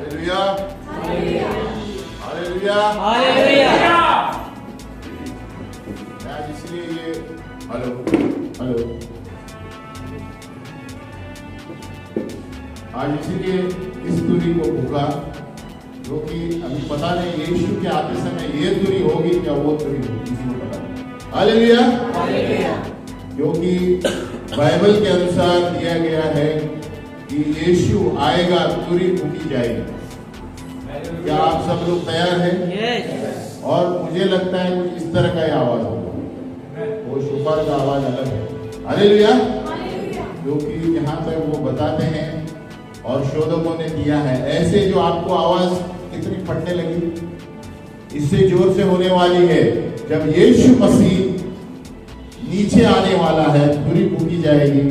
Hallelujah, hallelujah, hallelujah. आज इसलिए ये हेलो हेलो आज इसीलिए इस दूरी को भूखा, क्योंकि अभी पता नहीं यीशु के आते समय ये दूरी होगी क्या वो दूरी होगी, किसी को पता नहीं। Hallelujah, hallelujah. क्योंकि बाइबल के अनुसार दिया गया है कि यीशु आएगा, दूरी फूकी जाएगी। क्या आप सब लोग तैयार हैं? यस। और मुझे लगता है कुछ इस तरह का ही आवाज होगा, वो शुफार का आवाज अलग है। हालेलुया, क्योंकि जहां तक वो बताते हैं और शोधकों ने दिया है, ऐसे जो आपको आवाज कितनी फटने लगी, इससे जोर से होने वाली है जब यीशु मसीह नीचे आने वाला है, दूरी फूकी जाएगी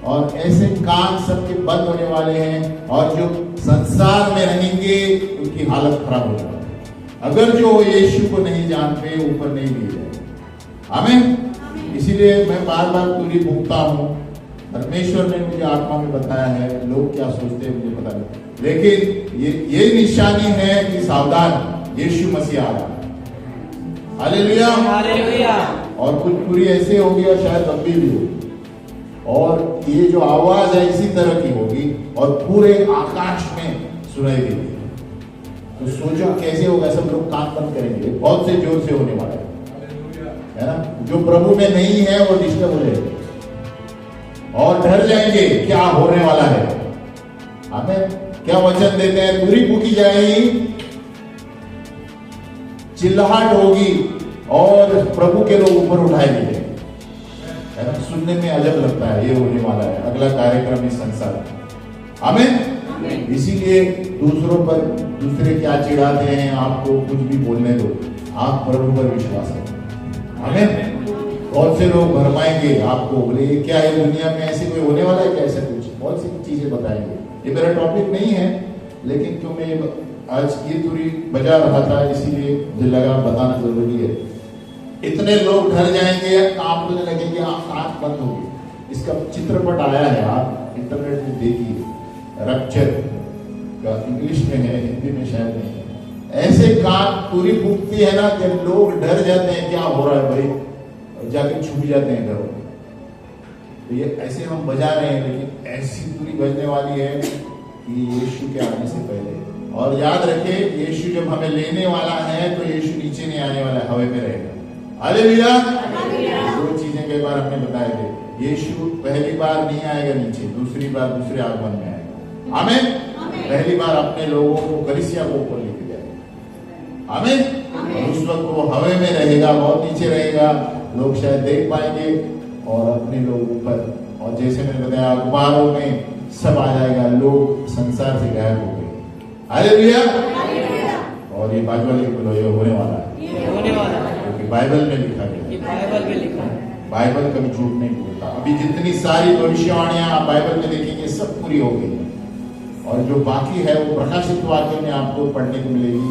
और ऐसे कान सबके बंद होने वाले हैं और जो संसार में रहेंगे उनकी हालत खराब हो जाएगी अगर जो यीशु को नहीं जानते, ऊपर नहीं लिए जाए। आमीन। इसीलिए मैं बार बार दूरी फूकता हूँ। परमेश्वर ने मुझे आत्मा में बताया है, लोग क्या सोचते हैं मुझे पता नहीं, लेकिन ये निशानी है कि सावधान, यीशु मसीह आ रहा है। Hallelujah, hallelujah. और कुछ पूरी ऐसे होगी और शायद लंबी भी होगी, और ये जो आवाज है इसी तरह की होगी और पूरे आकाश में सुनाई देगी। तो सोचो कैसे होगा, सब लोग कान बंद करेंगे, बहुत से जोर से होने वाला है ना। जो प्रभु में नहीं है वो डिस्टर्ब हो जाएंगे और डर जाएंगे क्या होने वाला है। हमें क्या वचन देते हैं, दूरी फूकी जाएगी, चिल्लाहट होगी और प्रभु के लोग ऊपर उठाएंगे, है ना। सुनने में अजब लगता है, ये होने वाला है अगला कार्यक्रम इस संसार में। आमीन। इसीलिए दूसरों पर दूसरे क्या चिढ़ाते हैं, आपको कुछ भी बोलने दो, आप प्रभु पर विश्वास करो। आमीन। बहुत से लोग भरमाएंगे आपको, बोले ये क्या है, दुनिया में ऐसे कोई होने वाला है क्या, ऐसा कुछ बहुत सी चीजें बताएंगे। ये मेरा टॉपिक नहीं है, लेकिन क्यों मैं आज ये दूरी बजा रहा था, इसीलिए मुझे लगा बताना जरूरी है। इतने लोग डर जाएंगे, आपको लगेंगे आंख बंद होगी। इसका चित्रपट आया है, आप इंटरनेट में देखिए, रप्चर का इंग्लिश में है, हिंदी में शायद नहीं है। ऐसे कान पूरी फूकती है ना कि लोग डर जाते हैं, क्या हो रहा है भाई, और जाके छुप जाते हैं घरों में। तो ये ऐसे हम बजा रहे हैं, लेकिन ऐसी दूरी बजने वाली है कि यीशु के आने से पहले। और याद रखे, यीशु जब हमें लेने वाला है तो यीशु नीचे नहीं आने वाला है, हवा में रहेगा। हालेलुया। दो चीजें कई बार हमने बताए थे, यीशु पहली बार नहीं आएगा नीचे, दूसरी बार दूसरे आगमन में आएगा। आमीन। पहली बार अपने लोगों को, कलीसिया को ऊपर लेके जाएगा। आमीन। उस वक्त वो हवा में रहेगा, बहुत नीचे रहेगा, लोग शायद देख पाएंगे और अपने लोग ऊपर। और जैसे मैंने बताया, अखबारों में सब आ जाएगा, लोग संसार से गायब हो गए। हालेलुया। और ये बाइबल के बोलो, ये होने वाला है, होने वाला है, क्योंकि बाइबल में लिखा गया, ये बाइबल में लिखा है। बाइबल कभी झूठ नहीं बोलता। अभी जितनी सारी भविष्यवाणियां आप बाइबल में देखेंगे सब पूरी हो गई है, और जो बाकी है वो प्रकाशित वाक्य में आपको पढ़ने को मिलेगी,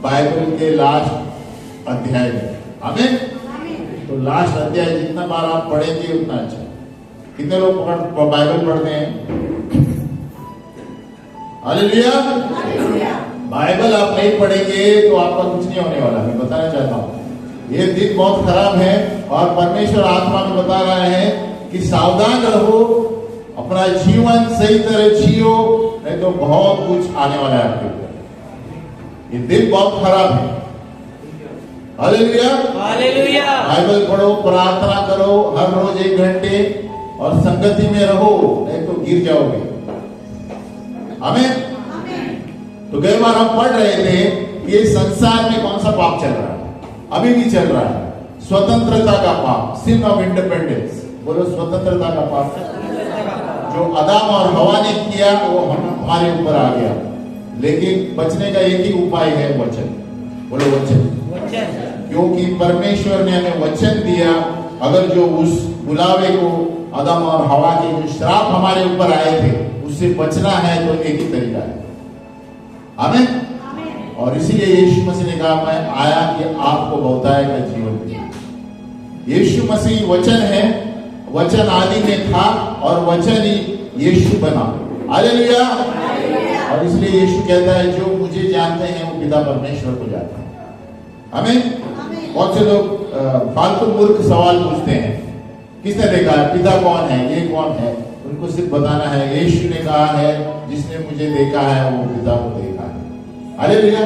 बाइबल के लास्ट अध्याय में। आमीन। तो लास्ट अध्याय जितना बार आप पढ़ेंगे उतना अच्छा। कितने लोग बाइबल पढ़ते हैं? हालेलुया। बाइबल आप नहीं पढ़ेंगे तो आपका कुछ नहीं होने वाला। मैं बताना चाहता हूँ, ये दिन बहुत खराब है और परमेश्वर आत्मा में बता रहा है कि सावधान रहो, अपना जीवन सही तरह जियो, नहीं तो बहुत कुछ आने वाला है आपके ऊपर। ये दिन बहुत खराब है। Hallelujah, hallelujah. बाइबल पढ़ो, प्रार्थना करो हर रोज 1 घंटे, और संगति में रहो, नहीं तो गिर जाओगे। आमीन। तो कई बार हम पढ़ रहे थे, ये संसार में कौन सा पाप चल रहा है, अभी भी चल रहा है, स्वतंत्रता का पाप, सिन ऑफ इंडिपेंडेंस। बोलो स्वतंत्रता का पाप। जो आदम और हवा ने किया वो हमारे ऊपर आ गया, लेकिन बचने का एक ही उपाय है, वचन। बोलो वचन। क्योंकि परमेश्वर ने हमें वचन दिया, अगर जो उस बुलावे को, आदम और हवा के जो श्राप हमारे ऊपर आए थे, उससे बचना है तो एक ही तरीका है। आमीन। और इसीलिए यीशु मसीह ने कहा, मैं आया कि आपको बहुतायत का जीवन दूं। यीशु मसीह वचन है, वचन आदि में था और वचन ही यीशु बना। हालेलुया। और इसलिए यीशु कहता है जो मुझे जानते हैं वो पिता परमेश्वर को जानते हैं। हमें बहुत से लोग फालतू मूर्ख सवाल पूछते हैं, किसने देखा है, पिता कौन है, ये कौन है। उनको सिर्फ बताना है यीशु ने कहा है जिसने मुझे देखा है वो पिता को देखा है। हालेलुया।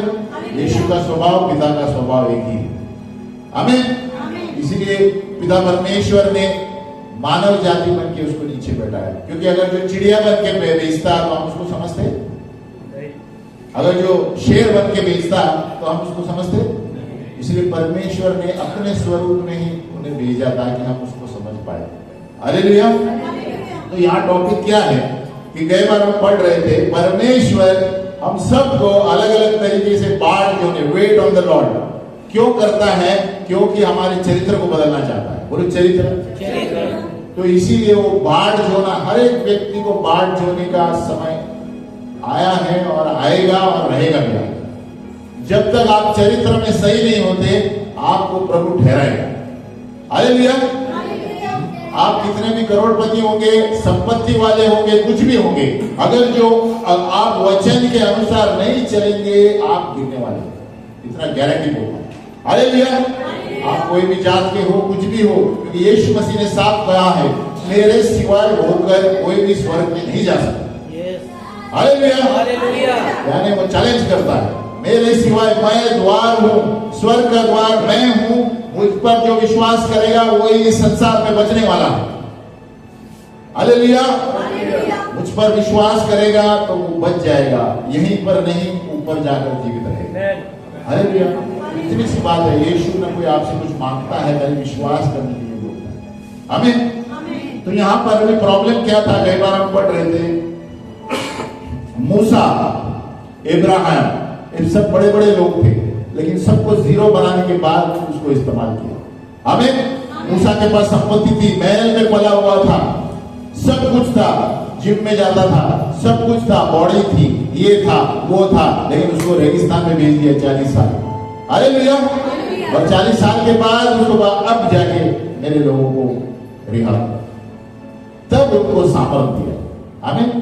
यीशु का स्वभाव पिता का स्वभाव एक ही है। हमें इसीलिए पिता परमेश्वर ने मानव जाति बन के उसको नीचे बैठाया, क्योंकि अगर जो चिड़िया बन के बेचता तो हम उसको समझते, अगर जो शेर बन के बेचता तो हम उसको समझते। इसलिए परमेश्वर ने अपने स्वरूप में ही उन्हें भेजा ताकि हम उसको समझ पाए। हालेलुया। तो यहाँ टॉपिक क्या है कि गए बार हम पढ़ रहे थे, परमेश्वर हम सबको अलग अलग तरीके से बाढ़ जो है वेट ऑन द लॉर्ड क्यों करता है, क्योंकि हमारे चरित्र को बदलना चाहता है। बोलो चरित्र। तो इसीलिए वो बाढ़ जोना, हर एक व्यक्ति को बाढ़ जोने का समय आया है और आएगा और रहेगा भी आएगा। जब तक आप चरित्र में सही नहीं होते आपको प्रभु ठहराएगा। हालेलुया। आप कितने भी करोड़पति होंगे, संपत्ति वाले होंगे, कुछ भी होंगे, अगर जो आप वचन के अनुसार नहीं चलेंगे आप गिरने वाले हैं, इतना गारंटी होगा। हालेलुया। आप कोई भी जात के हो, कुछ भी हो, क्योंकि यीशु मसीह ने साफ कहा है मेरे सिवाय होकर कोई भी स्वर्ग में नहीं जा सकता। हालेलुया। यानी वो चैलेंज करता है, मेरे सिवाय मैं द्वार हूं, स्वर्ग का द्वार मैं हूं, मुझ पर जो विश्वास करेगा वही इस संसार में बचने वाला है। हालेलुया। मुझ पर विश्वास करेगा तो वो बच जाएगा, यहीं पर नहीं ऊपर जाकर जीवित रहेगा। हालेलुया। इतनी सी बात है, यीशु ने कोई आपसे कुछ मांगता है पहले विश्वास करने के लिए बोलता है। आमीन। तो यहाँ पर अभी प्रॉब्लम क्या था, कई बार हम पढ़ रहे थे, मूसा, इब्राहिम, ये सब बड़े बड़े लोग थे, लेकिन सबको जीरो बनाने के बाद उसको इस्तेमाल किया। हमें मूसा के पास संपत्ति थी, महल में पला हुआ था, सब कुछ था, जिम में जाता था, सब कुछ था, बॉडी थी, ये था वो था, लेकिन उसको रेगिस्तान में भेज दिया 40 साल। हालेलुया। और 40 साल के बाद उसको अब जाके मेरे लोगों को रिहा, तब उनको सामर्थ दिया। आमीन।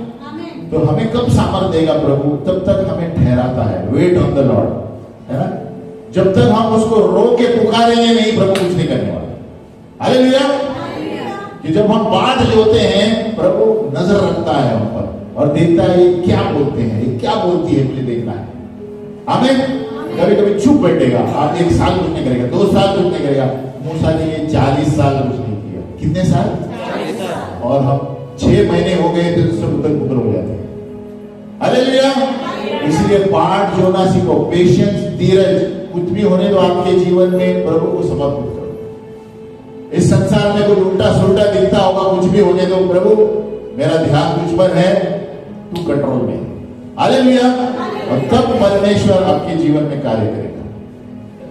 तो हमें कब सामर्थ देगा प्रभु, तब तक हमें ठहराता है, वेट ऑन द लॉर्ड, है ना। जब तक हम उसको रो के पुकारेंगे नहीं, प्रभु कुछ नहीं करने वाला। हालेलुया। कि जब हम बाढ़ जोते हैं प्रभु नजर रखता है हम पर और देखता है ये क्या बोलते हैं, ये क्या बोलती है, मुझे देखना है। हमें कभी कभी चुप बैठेगा, आप 1 साल कुछ नहीं करेगा, 2 साल कुछ नहीं करेगा। मूसा ने ये 40 साल कुछ नहीं किया। कितने साल? 40 साल। और हम 6 महीने हो गए थे तो सब उधर पुत्र हो जाते हैं। हालेलुया। इसलिए बाढ़ जोना सीखो, पेशेंस, धीरज। कुछ भी होने दो आपके जीवन में, प्रभु को समर्पित करो। इस संसार में कुछ उल्टा सुल्टा दिखता होगा, कुछ भी होने दो, प्रभु मेरा ध्यान तुझ पर है, तू कंट्रोल में। हालेलुया। और तब परमेश्वर आपके जीवन में कार्य करेगा।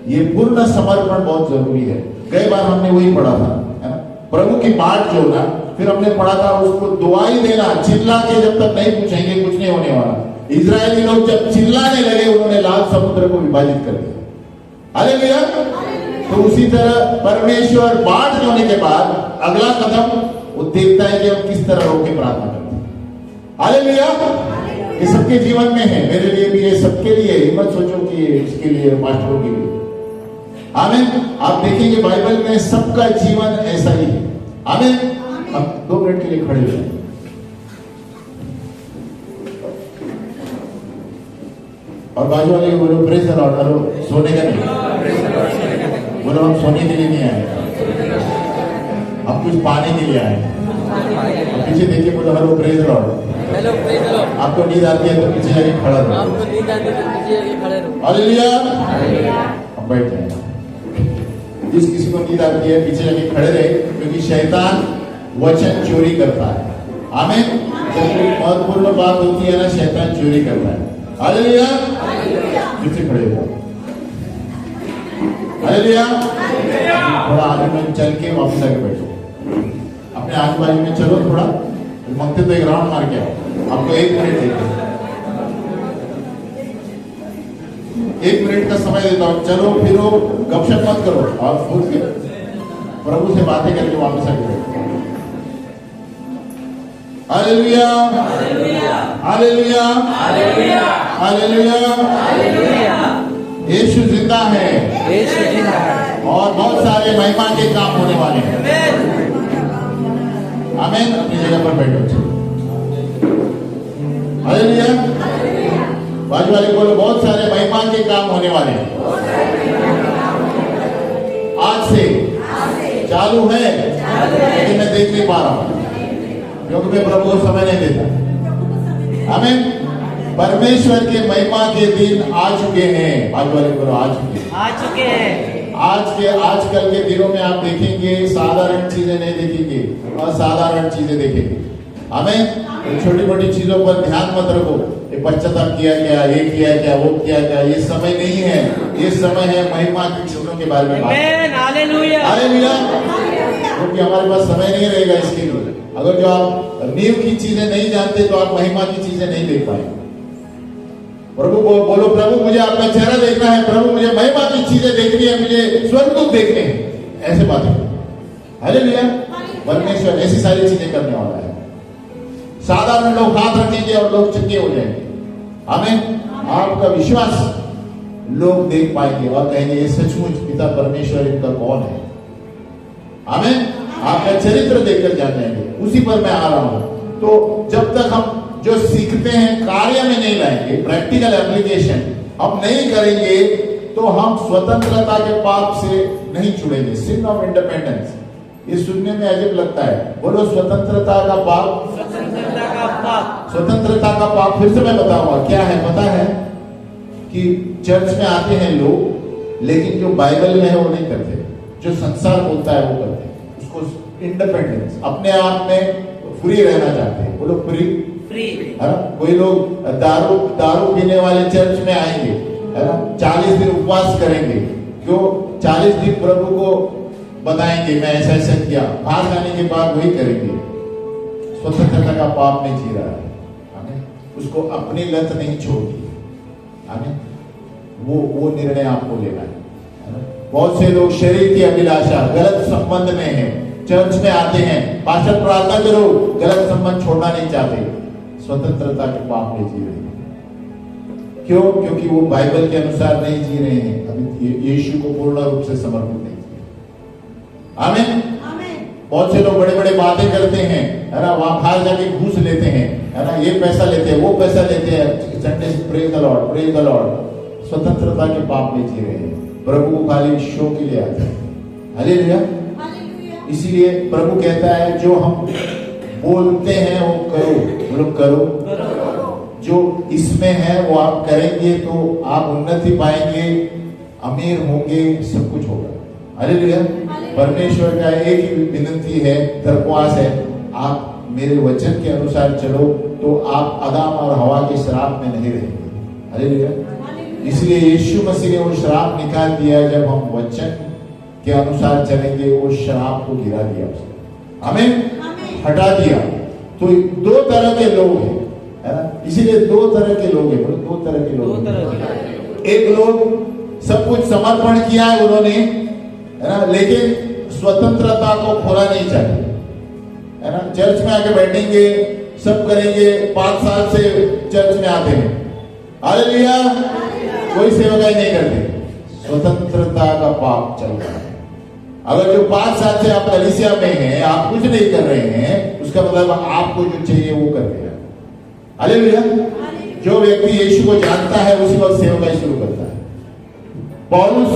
ये पूर्ण समर्पण बहुत जरूरी है। कई बार हमने वही पढ़ा था, है ना, प्रभु की बात जो ना, फिर हमने पढ़ा था उसको दुआई देना, चिल्ला के जब तक नहीं पूछेंगे कुछ नहीं होने वाला। इजरायली लोग जब चिल्लाने लगे उन्होंने लाल समुद्र को विभाजित कर दिया। हालेलुया। तो उसी तरह परमेश्वर बाढ़ होने के बाद अगला कदम वो देखता है कि हम किस तरह रोके प्रार्थना करते हैं। हालेलुया। ये सबके जीवन में है, मेरे लिए भी है, सबके लिए। मत सोचो कि इसके लिए, मास्टरों के लिए। आमीन। आप देखेंगे बाइबल में सबका जीवन ऐसा ही है। आमीन। अब 2 मिनट के लिए खड़े हो, और बाजू वाले बोलो प्रेज द लॉर्ड। हेलो, सोने का नहीं, बोलो हम सोने के लिए नहीं आए, हम कुछ पाने के लिए आए। पीछे देखिए, बोलो hello praise the Lord. Hello praise the Lord. आपको नींद आती है तो पीछे जाके खड़ा रहो। आपको नींद आती है तो पीछे जाके खड़े रहो। हालेलुया। अब बैठ जाए। जिस किसी को नींद आती है पीछे जाके खड़े रहे, क्योंकि शैतान वचन चोरी करता है। आमीन। जब कोई महत्वपूर्ण बात होती है ना, शैतान चोरी करता है। हालेलुया। पीछे खड़े हो। हालेलुया। थोड़ा आगे में चल के वापस आके बैठो, अपने आजू बाजू में चलो थोड़ा, मंगते तो एक राउंड मार के आओ। आपको 1 मिनट देते, 1 मिनट का समय देता हूँ। चलो फिरो, गपशप मत करो, और खुद के प्रभु से बातें करके वापस आके बैठो। Hallelujah, hallelujah, hallelujah. यीशु जिंदा है यीशु जिंदा है और बहुत सारे महिमा के काम होने वाले हैं। आमीन। अपनी जगह पर बैठो। हालेलुया। बाजू वाले बोलो, बहुत सारे महिमा के काम होने वाले हैं। आज से चालू है, लेकिन मैं देख नहीं पा रहा हूं क्योंकि मैं प्रभु को समय नहीं देता। आमीन। परमेश्वर के महिमा के दिन आ चुके हैं। बाजू वाले बोलो, आ चुके हैं। आजकल के दिनों में आप देखेंगे साधारण चीजें नहीं देखेंगे, असाधारण चीजें देखेंगे। हमें छोटी मोटी चीजों पर ध्यान मत रखो, ये पश्चाताप किया क्या, ये किया क्या, वो किया क्या, ये समय नहीं है। ये समय है महिमा की चीजों के बारे में बात। हालेलुया। क्योंकि हमारे पास समय नहीं रहेगा इसके लिए। अगर जो आप नींव की चीजें नहीं जानते तो आप महिमा की चीजें नहीं देख पाएंगे। प्रभु बोलो, प्रभु मुझे आपका चेहरा देखना है, प्रभु मुझे महिमा की चीजें देखनी है, मुझे स्वर्गदूत देखने हैं। ऐसे बातें। हालेलुया। परमेश्वर ऐसी सारी चीजें करने वाला है। साधारण लोग हाथ रखेंगे और लोग चक्के हो जाएंगे। आमीन। आपका विश्वास लोग देख पाएंगे और कहेंगे ये सचमुच पिता परमेश्वर इनका कौन है। आमीन। आपका चरित्र देखकर जान जाएंगे। उसी पर मैं आ रहा हूं। तो जब तक हम जो सीखते हैं कार्य में नहीं लाएंगे, प्रैक्टिकल एप्लीकेशन हम नहीं करेंगे, तो हम स्वतंत्रता के पाप से नहीं छुड़ेंगे। सिन ऑफ इंडिपेंडेंस, ये सुनने में अजीब लगता है। बोलो, स्वतंत्रता का पाप। स्वतंत्रता का पाप फिर से मैं बताऊंगा क्या है। पता है कि चर्च में आते हैं लोग, लेकिन जो बाइबल में है वो नहीं करते, जो संसार बोलता है वो करते हैं। उसको इंडिपेंडेंस, अपने आप में फ्री रहना चाहते हैं। बोलो, फ्री। है ना। कोई लोग दारू पीने वाले चर्च में आएंगे, है ना, 40 दिन उपवास करेंगे। क्यों? 40 दिन प्रभु को बताएंगे मैं ऐसा ऐसा किया, बाहर आने के बाद वही करेंगे। स्वतंत्रता का पाप में जी रहा है। उसको अपनी लत नहीं छोड़ती। वो निर्णय आपको लेना है। बहुत से लोग शरीर की अभिलाषा, गलत संबंध में है, चर्च में आते हैं, पास्टर प्रार्थना करो, गलत संबंध छोड़ना नहीं चाहते। स्वतंत्रता के पाप में जी रहे हैं। क्यों? क्योंकि वो बाइबल के अनुसार नहीं जी रहे हैं, अभी यीशु को पूर्ण रूप से समर्पित नहीं किया। आमीन। बहुत से लोग बड़े बड़े बातें करते हैं, है ना, वहां बाहर जाके घूस लेते हैं, है ना, ये पैसा लेते हैं, वो पैसा लेते हैं, Sunday praise the Lord, praise the Lord. स्वतंत्रता के पाप में जी रहे हैं, प्रभु को खाली शो के लिए आते हैं। हालेलुया। इसीलिए प्रभु कहता है जो हम बोलते हैं वो करो। बोलो, करो। जो इसमें है वो आप करेंगे तो आप उन्नति पाएंगे, अमीर होंगे, सब कुछ होगा। हालेलुया। परमेश्वर का एक ही विनती है, दरख्वास्त है, आप मेरे वचन के अनुसार चलो तो आप आदम और हवा के श्राप में नहीं रहेंगे। हालेलुया। इसलिए यीशु मसीह ने वो श्राप निकाल दिया। जब हम वचन के अनुसार चलेंगे, वो श्राप को गिरा दिया उसने, हमें हटा दिया। तो दो तरह के लोग हैं, है ना। इसीलिए दो तरह के लोग हैं। दो तरह के लोग। एक लोग सब कुछ समर्पण किया है उन्होंने, है ना, लेकिन स्वतंत्रता को खोना नहीं चाहते, है ना। चर्च में आके बैठेंगे, सब करेंगे, 5 साल से चर्च में आते हैं, हालेलुया, कोई सेवकाई नहीं करते। स्वतंत्रता का पाप चल रहा है। अगर जो 5 साल से आप कलीसिया में हैं, आप कुछ नहीं कर रहे हैं, उसका मतलब आपको जो चाहिए वो कर रहे हैं। हालेलुया। जो व्यक्ति यीशु को जानता है उसी वक्त सेवकाई शुरू करता है। पौलुस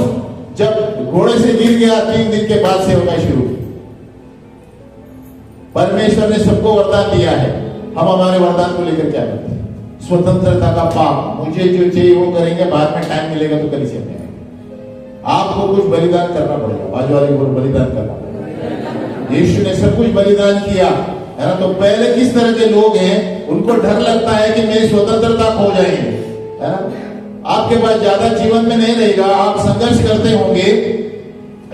जब घोड़े से गिर गया, 3 दिन के बाद सेवकाई शुरू की। परमेश्वर ने सबको वरदान दिया है, हम हमारे वरदान को लेकर क्या करते हैं? स्वतंत्रता का पाप, मुझे जो चाहिए वो करेंगे, बाद में टाइम मिलेगा तो कलीसिया में आएंगे। आपको कुछ बलिदान करना पड़ेगा। बाजू वाले को बलिदान करना पड़ेगा। यीशु ने सब कुछ बलिदान किया, है ना। तो पहले किस तरह के लोग हैं, उनको डर लगता है कि मेरी स्वतंत्रता खो जाएंगे, है ना। आपके पास ज्यादा जीवन में नहीं रहेगा, आप संघर्ष करते होंगे,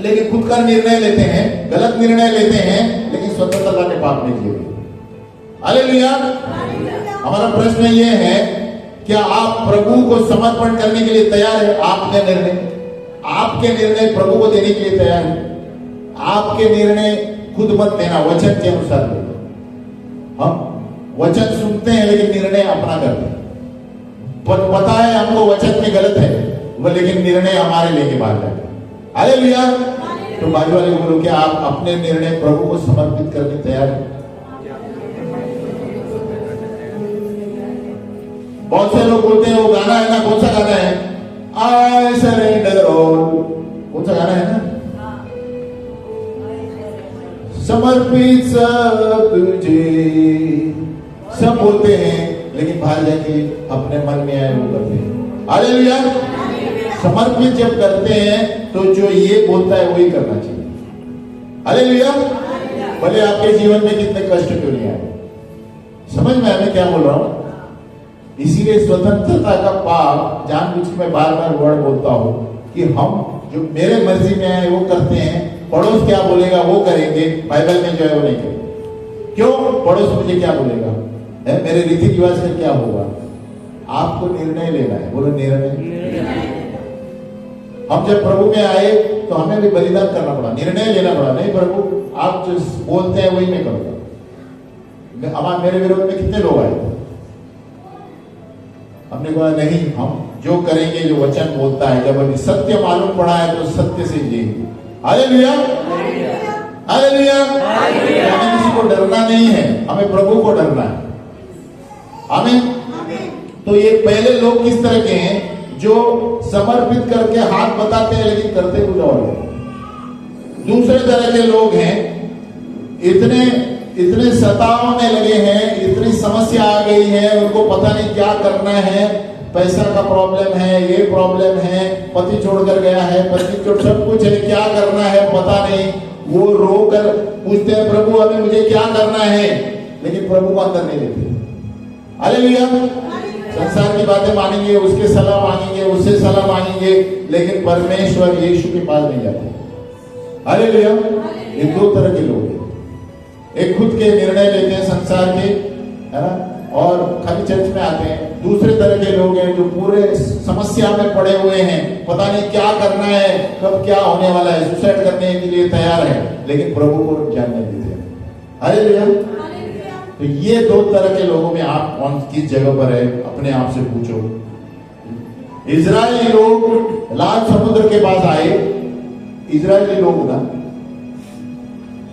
लेकिन खुद का निर्णय लेते हैं, गलत निर्णय लेते हैं, लेकिन स्वतंत्रता के पाप में जिए। हालेलुया। हमारा प्रश्न यह है, क्या आप प्रभु को समर्पण करने के लिए तैयार है? आपके निर्णय प्रभु को देने के लिए तैयार है? आपके निर्णय खुद मत देना, वचन के अनुसार लेना। हम वचन सुनते हैं लेकिन निर्णय अपना करते हैं। पता है हमको वचन में गलत है वो, लेकिन निर्णय हमारे लेके बाहर जाते हैं। हालेलुया। तो बाजू वाले को बोलो, क्या आप अपने निर्णय प्रभु को समर्पित करने तैयार हैं? बहुत से लोग बोलते हैं वो गाना है ना, कौन सा गाना है? I surrender all. कौन सा गाना है ना? समर्पित सब तुझे, सब बोलते हैं लेकिन बाहर जाके अपने मन में आए वो करते हैं। हालेलुया। समर्पित जब करते हैं तो जो ये बोलता है वही करना चाहिए। हालेलुया। भले आपके जीवन में कितने कष्ट क्यों नहीं आए, समझ में आया मैं क्या बोल रहा हूं? इसीलिए स्वतंत्रता का पाप जानबूझ के मैं बार बार वर्ड बोलता हूं कि हम जो मेरे मर्जी में है वो करते हैं, पड़ोस क्या बोलेगा वो करेंगे, बाइबल में जो है वो नहीं करेंगे। क्यों? पड़ोस मुझे क्या बोलेगा, मेरे रीति रिवाज से क्या होगा? आपको निर्णय लेना है। बोलो निर्णय। हम जब प्रभु में आए तो हमें भी बलिदान करना पड़ा, निर्णय लेना पड़ा। नहीं प्रभु आप जो बोलते हैं वही मैं करूंगा। अब मेरे विरोध में कितने लोग आए, हमने कहा नहीं, हम जो करेंगे जो वचन बोलता है, जब हमें सत्य मालूम पड़ा है तो सत्य से जिएंगे। हालेलुया। हालेलुया। हमें किसी को डरना नहीं है, हमें प्रभु को डरना है। आमीन। तो ये पहले लोग किस तरह के हैं? जो समर्पित करके हाथ बताते हैं लेकिन करते कुछ और है। दूसरे तरह के लोग हैं, इतने सताव में लगे हैं, इतनी समस्या आ गई है, उनको पता नहीं क्या करना है, पैसा का प्रॉब्लम है, ये प्रॉब्लम है, पति छोड़कर गया है, पति छोड़ सब कुछ है, क्या करना है पता नहीं। वो रो कर पूछते हैं प्रभु हमें मुझे क्या करना है, लेकिन प्रभु को अंदर नहीं लेते। हालेलुया। संसार की बातें मानेंगे, उसके सलाह मांगेंगे, उससे सलाह मांगेंगे, लेकिन परमेश्वर यीशु के पास नहीं जाते। हालेलुया। ये दो तरह के लोग हैं, एक खुद के निर्णय लेते हैं संसार के, है ना, और खाली चर्च में आते हैं। दूसरे तरह के लोग हैं जो पूरे समस्या में पड़े हुए हैं, पता नहीं क्या करना है, कब क्या होने वाला है, सुसाइड करने के लिए तैयार है, लेकिन प्रभु को जानने देते हैं। हालेलुया। तो ये दो तरह के लोगों में आप कौन किस जगह पर है, अपने आप से पूछो। इजरायली लोग लाल समुद्र के पास आए, इजरायली लोग ना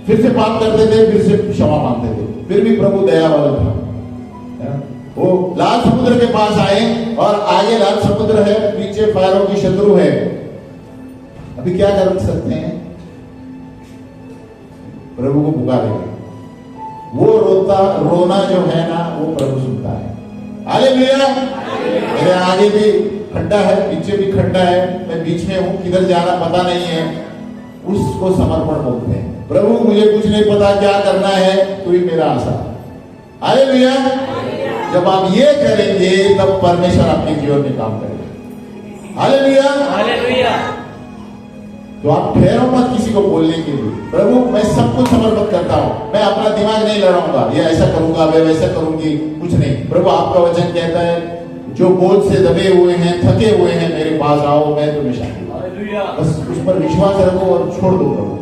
फिर से पाप करते थे, फिर से क्षमा मांगते थे, फिर भी प्रभु दया वाला था। वो लाल समुद्र के पास आए और आगे लाल समुद्र है, पीछे फायरों की शत्रु है। अभी क्या कर सकते हैं? प्रभु को पुकारेंगे। वो रोना जो है ना वो प्रभु सुनता है। हालेलुया। मेरे आगे भी खड्डा है, पीछे भी खड्डा है, मैं बीच में हूं, किधर जाना पता नहीं है, उसको समर्पण बोलते हैं। प्रभु मुझे कुछ नहीं पता क्या करना है, तू ही मेरा आशा। हालेलुया। जब आप ये करेंगे तब परमेश्वर आपके जीवन में काम करेगा। हालेलुया। हालेलुया। तो आप ठहरो मत किसी को बोलने के लिए, प्रभु मैं सब कुछ समर्पित करता हूं, मैं अपना दिमाग नहीं लड़ाऊंगा, ये ऐसा करूंगा, मैं वैसा करूंगी, कुछ नहीं। प्रभु आपका वचन कहता है जो बोझ से दबे हुए हैं, थके हुए हैं, मेरे पास आओ, मैं तुम्हें शांति दूंगा। बस उस पर विश्वास रखो और छोड़ दो। प्रभु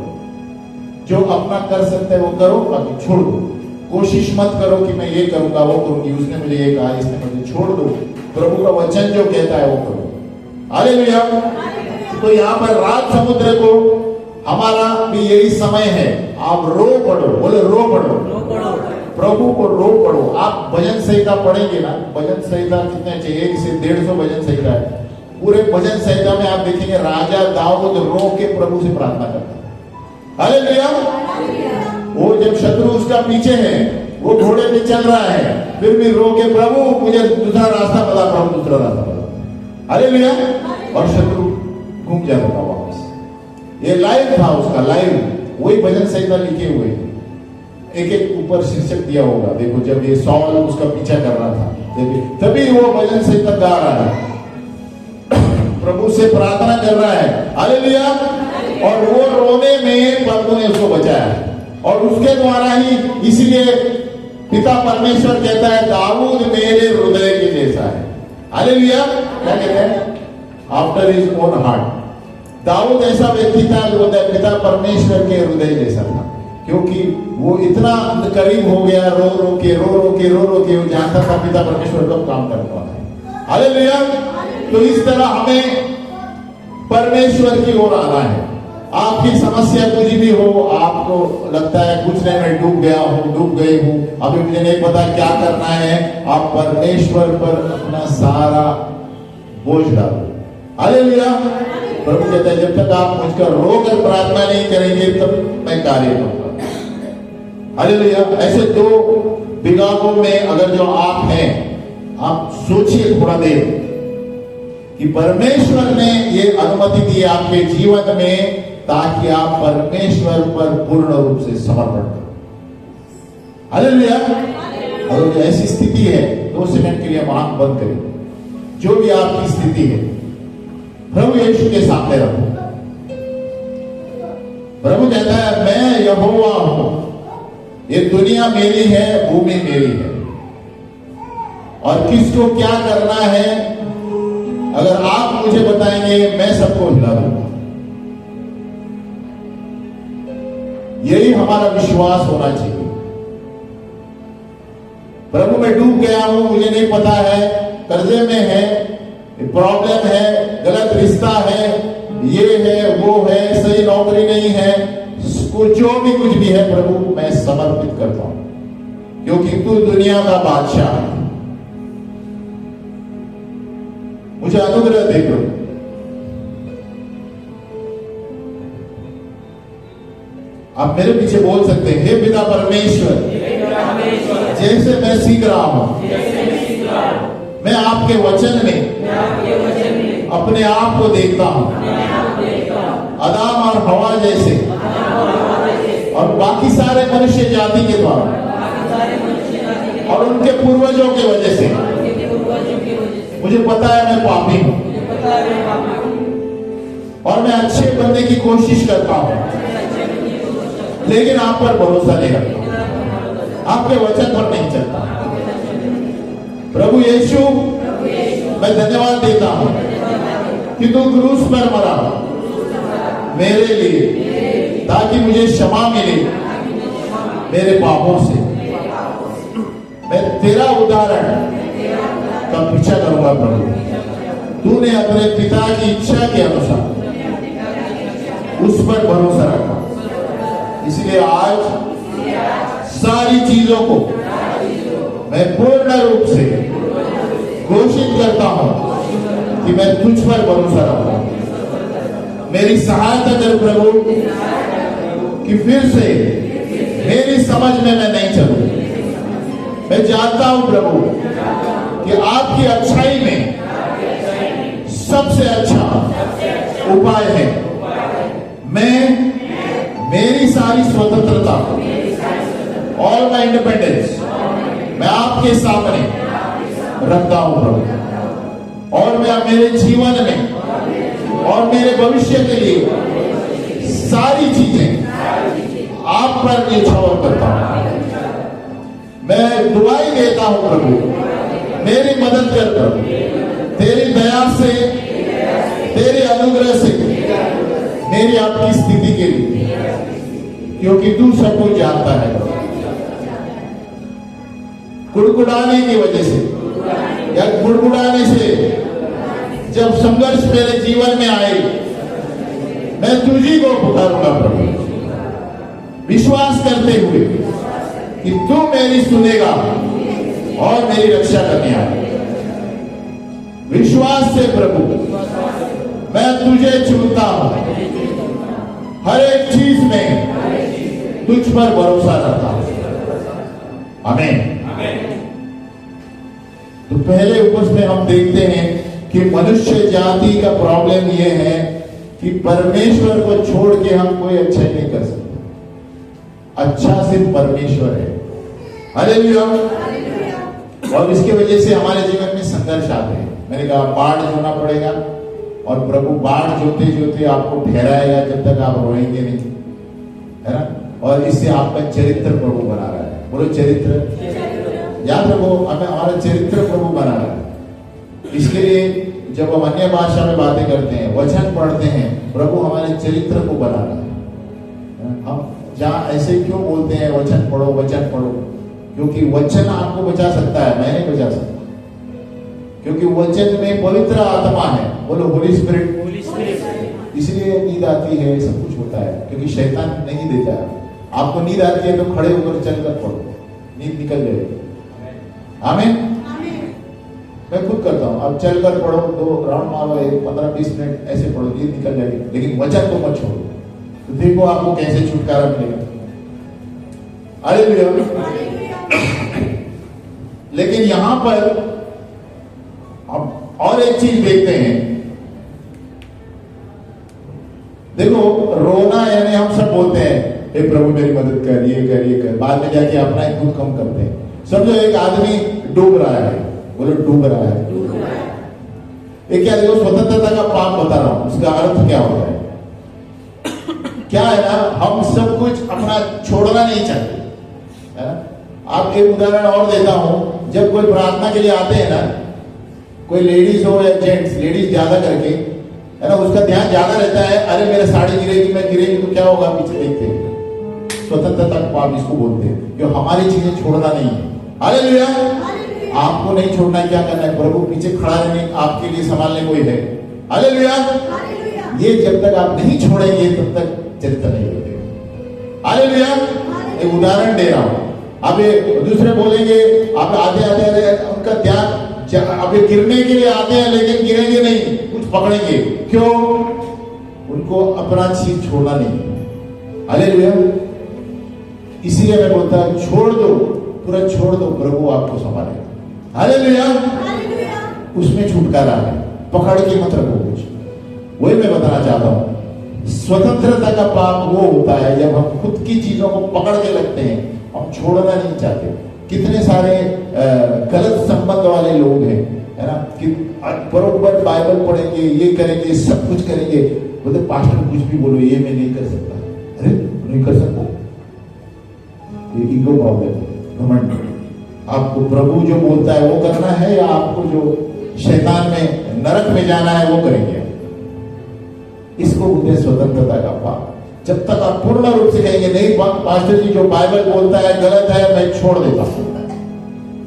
जो अपना कर सकते हैं वो करो, बाकी छोड़ दो। कोशिश मत करो कि मैं ये करूंगा वो करूंगी, उसने मुझे ये कहा, इसने मुझे, छोड़ दो। प्रभु का वचन जो कहता है वो करो। हालेलुया। तो यहाँ पर रात समुद्र को हमारा भी यही समय है, आप रो पढ़ो। बोले रो पढ़ो, प्रभु को रो पढ़ो। आप भजन संहिता पढ़ेंगे ना, भजन संहिता कितने चाहिए, 1 से 150 भजन संहिता है। पूरे भजन संहिता में आप देखेंगे राजा दाऊद रो के प्रभु से प्रार्थना करता है। हालेलुया। वो जब शत्रु उसका पीछे है, वो घोड़े पे चल रहा है, फिर भी रो के प्रभु मुझे दूसरा रास्ता बता, प्रभु दूसरा रास्ता बता। हालेलुया। और शत्रु घूम जाता था वापस। ये लाइव था उसका, लाइव वही भजन संहिता लिखे हुए, एक एक ऊपर शीर्षक दिया होगा। देखो जब ये सॉल उसका पीछा कर रहा था, तभी वो भजन संहिता गा रहा है, प्रभु से प्रार्थना कर रहा है। हालेलुया। और वो रोने में प्रभु ने उसको बचाया, और उसके द्वारा ही, इसलिए पिता परमेश्वर कहता है दाऊद मेरे हृदय के जैसा है। हालेलुया। क्या कहते हैं? After his own heart. Dawood ऐसा व्यक्ति था जो पिता परमेश्वर के हृदय जैसा था। क्योंकि वो इतना करीब हो गया, रो रो के वो जानता था पिता परमेश्वर कब काम करने वाला है। हालेलुया। तो इस तरह हमें परमेश्वर की ओर आना है। आपकी समस्या कुछ भी हो, आपको लगता है कुछ नहीं, मैं डूब गया हूं, डूब गई हूं, अभी मुझे नहीं पता क्या करना है, आप परमेश्वर पर अपना सारा बोझ डालो। हालेलुया। प्रभु कहता है जब तक आप मुझकर रोकर प्रार्थना नहीं करेंगे तब मैं कार्य करूंगा। हालेलुया। ऐसे दो विभागों में अगर जो आप हैं, आप सोचिए थोड़ा देर कि परमेश्वर ने ये अनुमति दी आपके जीवन में ताकि आप परमेश्वर पर पूर्ण रूप से समर्पण करें। हालेलुया। अगर ऐसी स्थिति है 2 सेकंड के लिए आप आंख बंद करें। जो भी आपकी स्थिति है प्रभु यीशु के सामने रखो। प्रभु कहता है मैं यहोवा हूं, ये दुनिया मेरी है, भूमि मेरी है, और किसको क्या करना है अगर आप मुझे बताएंगे मैं सबको हिला दूंगा। यही हमारा विश्वास होना चाहिए। प्रभु मैं डूब गया हूं, मुझे नहीं पता है, कर्जे में है, प्रॉब्लम है, गलत रिश्ता है, ये है वो है, सही नौकरी नहीं है, जो भी कुछ भी है प्रभु मैं समर्पित करता हूं, क्योंकि तू दुनिया का बादशाह है। मुझे अनुग्रह दे प्रभु। आप मेरे पीछे बोल सकते हैं, हे पिता परमेश्वर, जैसे मैं सीख रहा हूं, मैं आपके वचन में अपने आप को देखता हूं, आदम और हवा जैसे और बाकी सारे मनुष्य जाति के द्वारा और उनके पूर्वजों के वजह से मुझे पता है मैं पापी हूं और मैं अच्छे बनने की कोशिश करता हूं, लेकिन आप पर भरोसा नहीं रखता, आपके वचन पर नहीं चलता। प्रभु यीशु मैं धन्यवाद देता हूं कि तू क्रूस पर मरा मेरे लिए ताकि मुझे क्षमा मिले मेरे पापों से। मैं तेरा उदाहरण का पीछा करूंगा प्रभु। तूने अपने पिता की इच्छा के अनुसार उस पर भरोसा रखा, इसलिए आज सारी चीजों को मैं पूर्ण रूप से घोषित करता हूं कि मैं तुझ पर भरोसा रखूं। मेरी सहायता कर प्रभु कि फिर से मेरी समझ में मैं नहीं चलूं। मैं जानता हूं प्रभु कि आपकी अच्छाई में सबसे अच्छा उपाय है। मैं मेरी सारी स्वतंत्रता, ऑल माय इंडिपेंडेंस मैं आपके सामने रखता हूं प्रभु, और मैं मेरे जीवन में और मेरे भविष्य के लिए सारी चीजें आप पर न्यौछावर करता हूं। मैं दुआई देता हूं प्रभु, मेरी मदद कर प्रभु, तेरी दया से, तेरे अनुग्रह से मेरी आपकी स्थिति के लिए, क्योंकि तू सब कुछ जानता है। गुड़गुड़ाने की वजह से या गुड़गुड़ाने से जब संघर्ष मेरे जीवन में आए, मैं तुझी को पुकारूंगा प्रभु, विश्वास करते हुए कि तू मेरी सुनेगा और मेरी रक्षा करने आएगा। विश्वास से प्रभु मैं तुझे चुनता हूं, हर एक चीज में तुझ पर भरोसा रखता हूं। आमीन। तो पहले उपस में हम देखते हैं कि मनुष्य जाति का प्रॉब्लम यह है कि परमेश्वर को छोड़ के हम कोई अच्छा नहीं कर सकते। अच्छा सिर्फ परमेश्वर है। हालेलुया। और इसकी वजह से हमारे जीवन में संघर्ष आते हैं। मैंने कहा बाढ़ जोना पड़ेगा, और प्रभु बाढ़ जोते जोते आपको ठहराएगा जब तक आप रोएंगे नहीं, है ना। और इससे आपका चरित्र प्रभु बना रहा है। बोलो चरित्र। याद रखो, हमें हमारा चरित्र प्रभु बना रहा है। इसके लिए जब हम अन्य भाषा में बातें करते हैं, वचन पढ़ते हैं, प्रभु हमारे चरित्र को बना रहा है। हम जहाँ ऐसे क्यों बोलते हैं वचन पढ़ो वचन पढ़ो? क्योंकि वचन आपको बचा सकता है, मैं नहीं बचा सकता। क्योंकि वचन में पवित्र आत्मा है। बोलो होली स्पिरिट। होली स्पिरिट। इसलिए नींद आती है, सब कुछ होता है, क्योंकि शैतान नहीं देता है। आपको नींद आती है तो खड़े होकर चलकर पढ़ो, नींद निकल जाएगी। आमीन। मैं खुद करता हूँ, अब चलकर पढ़ो, 2 राउंड मारो, 15-20 मिनट ऐसे पढ़ो, नींद निकल जाएगी। लेकिन वचन को मत छोड़ो, तो देखो आपको कैसे छुटकारा मिलेगा। हालेलुया। लेकिन यहां पर अब और एक चीज देखते हैं। देखो, रोना यानी हम सब बोलते हैं हे प्रभु मेरी मदद कर, ये कर, ये कर, बाद में जाके अपना ही खुद कम करते हैं। समझो एक आदमी डूब रहा है, बोलो डूब रहा है। ये क्या, देखो स्वतंत्रता का पाप बता रहा हूं, उसका अर्थ क्या होता है? क्या है ना, हम सब कुछ अपना छोड़ना नहीं चाहते, है ना? आप एक उदाहरण और देता हूं। जब कोई प्रार्थना के लिए आते हैं ना, कोई लेडीज हो या जेंट्स, लेडीज ज्यादा करके, है ना, उसका ध्यान ज्यादा रहता है, अरे मेरा साड़ी गिरेगी, मैं गिरेगी तो क्या होगा, पीछे देखते हैं। स्वतंत्रता का पाप इसको बोलते हैं, जो हमारी चीजें छोड़ना नहीं है। हालेलुया। आपको नहीं छोड़ना है, क्या करना है? प्रभु पीछे खड़ा रहने, आपके लिए संभालने कोई है। हालेलुया। ये जब तक आप नहीं छोड़ेंगे तब तक चरित्र नहीं होते। हालेलुया। एक उदाहरण दे रहा हूं। अब ये दूसरे बोलेंगे, आप आते आते उनका ध्यान, अब ये गिरने के लिए आते हैं लेकिन गिरेंगे नहीं, कुछ पकड़ेंगे। क्यों? उनको अपना चीज छोड़ना नहीं। हालेलुया। इसीलिए मैं बोलता हूं, छोड़ दो, तुरंत छोड़ दो, प्रभु आपको संभालेगा। हालेलुया। उसमें छुटकारा है, पकड़ के मत रखो कुछ। वही मैं बताना चाहता हूं, स्वतंत्रता का पाप वो होता है जब हम खुद की चीजों को पकड़ के रखते हैं, हम छोड़ना नहीं चाहते। कितने सारे गलत संबंध वाले लोग हैं, है ना, कि बरोबर बाइबल पढ़ेंगे, ये करेंगे, सब कुछ करेंगे, बोलते पास्टर कुछ भी बोलो, ये मैं नहीं कर सकता। अरे नहीं कर सकता, ये ईगो प्रॉब्लम, घमंड। आपको प्रभु जो बोलता है वो करना है, या आपको जो शैतान में नरक में जाना है वो करेंगे? इसको बोलते हैं स्वतंत्रता का पाप। जब तक आप पूर्ण रूप से कहेंगे नहीं पास्टर जी जो बाइबल बोलता है गलत है, मैं छोड़ देता हूं,